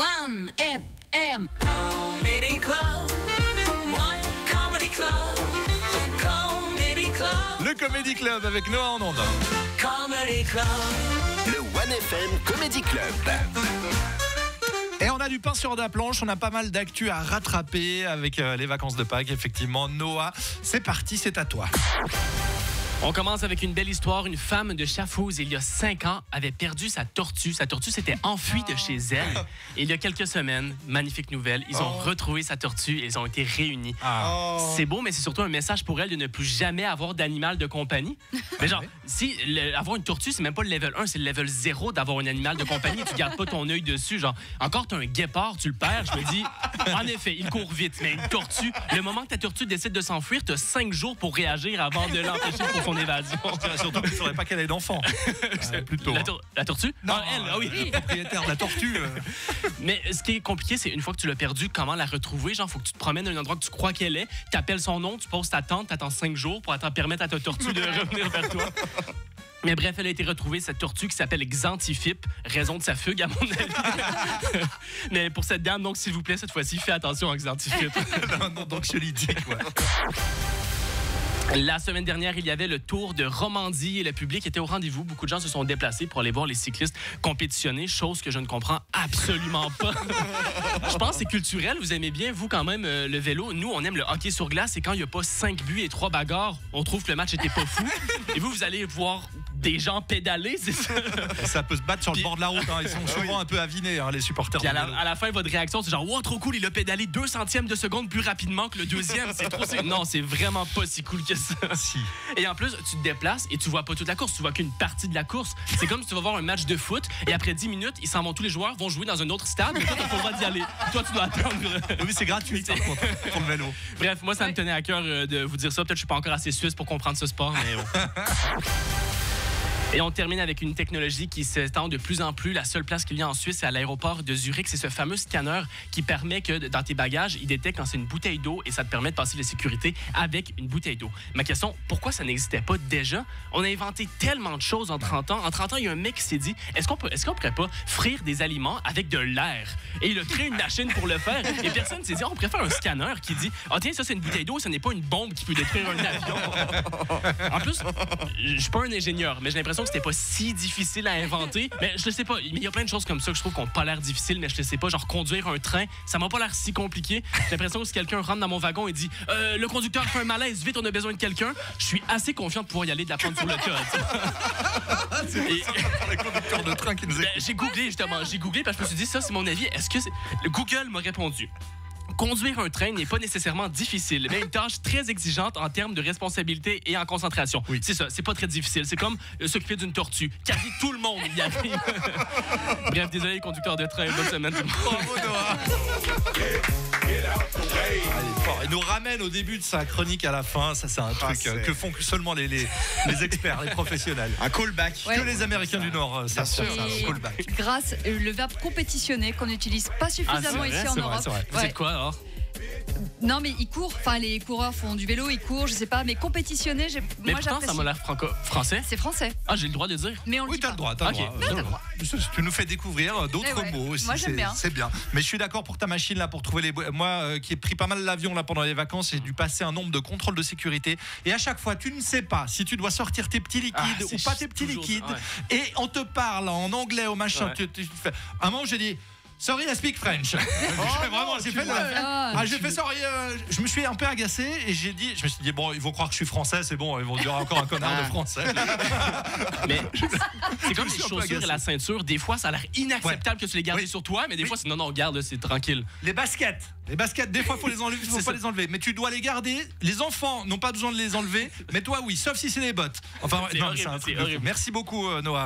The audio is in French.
1FM Comedy Club. One Comedy Club. Comedy Club. Le Comedy Club avec Noah en ondes. Comedy Club. Le 1FM Comedy Club. Et on a du pain sur la planche, on a pas mal d'actu à rattraper avec les vacances de Pâques. Effectivement, Noah, c'est parti, c'est à toi. On commence avec une belle histoire. Une femme de Chafouz, il y a 5 ans, avait perdu sa tortue. Sa tortue s'était enfuie de chez elle. Et il y a quelques semaines, magnifique nouvelle, ils ont retrouvé sa tortue et ils ont été réunis. C'est beau, mais c'est surtout un message pour elle de ne plus jamais avoir d'animal de compagnie. Mais genre, si avoir une tortue, c'est même pas le level 1, c'est le level 0 d'avoir un animal de compagnie. Tu gardes pas ton œil dessus. Genre, encore t'as un guépard, tu le perds. Je me dis, en effet, il court vite. Mais une tortue, le moment que ta tortue décide de s'enfuir, t'as 5 jours pour réagir avant de l'empêcher pour son évasion. Surtout que je ne saurais pas qu'elle ait d'enfant. Plutôt. La tortue? Non, elle, ah oui. Le propriétaire de la tortue. Mais ce qui est compliqué, c'est une fois que tu l'as perdue, comment la retrouver? Genre, faut que tu te promènes à un endroit que tu crois qu'elle est, t'appelles son nom, tu poses ta tente, t'attends 5 jours pour permettre à ta tortue de revenir vers toi. Mais bref, elle a été retrouvée, cette tortue qui s'appelle Xantifip, raison de sa fugue, à mon avis. Mais pour cette dame, donc, s'il vous plaît, cette fois-ci, fais attention à Xantifip. Non, donc je l'ai dit, quoi. La semaine dernière, il y avait le Tour de Romandie et le public était au rendez-vous. Beaucoup de gens se sont déplacés pour aller voir les cyclistes compétitionner, chose que je ne comprends absolument pas. Je pense que c'est culturel. Vous aimez bien, vous, quand même, le vélo. Nous, on aime le hockey sur glace et quand il n'y a pas 5 buts et 3 bagarres, on trouve que le match était pas fou. Et vous allez voir des gens pédaler, c'est ça? Ça peut se battre sur le bord de la route. Hein. Ils sont souvent un peu avinés, hein, les supporters. Puis à la fin, votre réaction, c'est genre, wow, trop cool, il a pédalé 2 centièmes de seconde plus rapidement que le deuxième. C'est trop. Non, c'est vraiment pas si cool que ça. Si. Et en plus, tu te déplaces et tu vois pas toute la course, tu vois qu'une partie de la course. C'est comme si tu vas voir un match de foot et après 10 minutes, ils s'en vont, tous les joueurs vont jouer dans un autre stade, mais toi, t'as pas le droit d'y aller. Toi, tu dois attendre. Oui, c'est gratuit, par contre, pour le vélo. Bref, moi, ça me tenait à cœur de vous dire ça. Peut-être que je suis pas encore assez suisse pour comprendre ce sport, mais bon. Et on termine avec une technologie qui s'étend de plus en plus. La seule place qu'il y a en Suisse, c'est à l'aéroport de Zurich. C'est ce fameux scanner qui permet que dans tes bagages, il détecte quand c'est une bouteille d'eau et ça te permet de passer la sécurité avec une bouteille d'eau. Ma question, pourquoi ça n'existait pas déjà? On a inventé tellement de choses en 30 ans. En 30 ans, il y a un mec qui s'est dit, est-ce qu'on pourrait pas frire des aliments avec de l'air? Et il a créé une machine pour le faire. Et personne s'est dit, on pourrait faire un scanner qui dit, ah tiens, ça c'est une bouteille d'eau, ce n'est pas une bombe qui peut détruire un avion. En plus, je suis pas un ingénieur, mais j'ai l'impression que c'était pas si difficile à inventer. Mais je le sais pas, il y a plein de choses comme ça que je trouve qu'on n'a pas l'air difficile, mais je le sais pas. Genre conduire un train, ça m'a pas l'air si compliqué. J'ai l'impression que si quelqu'un rentre dans mon wagon et dit le conducteur fait un malaise, vite on a besoin de quelqu'un, je suis assez confiant de pouvoir y aller, de la prendre sur le code. C'est le conducteur de train qui nous écoute. J'ai googlé justement, parce que je me suis dit ça c'est mon avis. Est-ce que le Google m'a répondu. Conduire un train n'est pas nécessairement difficile, mais une tâche très exigeante en termes de responsabilité et en concentration. Oui. C'est ça, c'est pas très difficile. C'est comme s'occuper d'une tortue. Quasi tout le monde y arrive. Bref, désolé les conducteurs de train, bonne semaine. Bravo Noah. Il nous ramène au début de sa chronique à la fin. Ça, c'est un truc que font seulement les experts, les professionnels. Un callback. Que les Américains du Nord savent faire ça, un callback. Grâce le verbe compétitionner qu'on n'utilise pas suffisamment ici en Europe. Vous êtes quoi alors? Non mais ils courent, enfin les coureurs font du vélo, ils courent, je sais pas, mais compétitionner, mais moi j'apprécie. Ça m'a l'air français. C'est français. Ah, j'ai le droit de dire. Mais on le oui, dit t'as pas. le droit, t'as le droit. Tu nous fais découvrir d'autres mots aussi. Moi j'aime bien. C'est bien. Mais je suis d'accord pour ta machine là pour trouver les. Moi qui ai pris pas mal l'avion là pendant les vacances, j'ai dû passer un nombre de contrôles de sécurité et à chaque fois tu ne sais pas si tu dois sortir tes petits liquides ou pas tes petits liquides et on te parle en anglais au machin. Tu fais. À un moment j'ai dit. Sorry, I speak French. Vraiment, j'ai fait sorry. Je me suis un peu agacé et je me suis dit bon, ils vont croire que je suis français, c'est bon, ils vont dire encore un connard de français. Mais c'est comme les chaussures et la ceinture. Des fois, ça a l'air inacceptable que tu les gardes sur toi, mais des fois, c'est non, garde, c'est tranquille. Les baskets, des fois, faut les enlever, faut pas les enlever, mais tu dois les garder. Les enfants n'ont pas besoin de les enlever, mais toi, oui, sauf si c'est des bottes. Enfin, c'est horrible. Merci beaucoup, Noah.